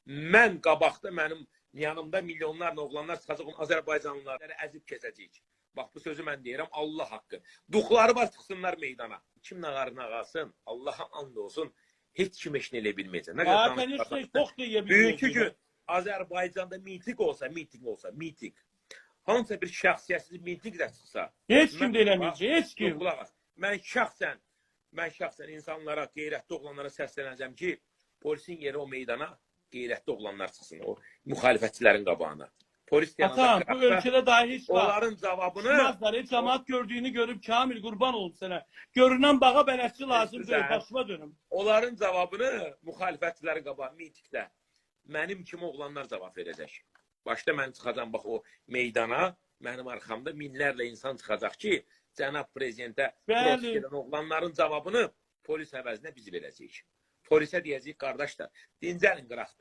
mən qabaqda mənim yanımda milyonlarla oğlanlar çıxacaq, Azərbaycanlıları əzib keçəcəyik. Bax, bu sözü mən deyirəm, Allah haqqı. Duxları var, çıxsınlar meydana. Kim nağarına qalsın, Allaha and olsun, heç kim eşini elə bilməyəcək. Bugünkü gün Azərbaycanda miting olsa, hansısa bir şəxsiyyətsiz miting də çıxsa, heç kim də eləməyəcək, heç kim. Mən şəxsən insanlara, qeyrətli oğlanlara səslənəcəm ki, polisin yeri o meydana qeyrətli oğlanlar çıxsın, o müxalifətçilərin qabağına. Atam, bu ölkədə dahi heç var. Onların cavabını... Çıxmazlar, cəmaat gördüyünü görüb, Kamil, qurban olub sənə. Görünən bağa bələdçi lazım deyil, başıma dönüm. Onların cavabını müxalifətçilərin qabağına, mitikdə, mənim kimi oğlanlar cavab verəcək. Başda mən çıxacam, bax, o meydana, mənim arxamda minlərlə insan çıxacaq ki, cənab prezidentə prost edən oğlanların cavabını polis əvəzinə biz verəcəyik. Polisə deyəcəyik, qardaşlar, dincəlin qıraqda.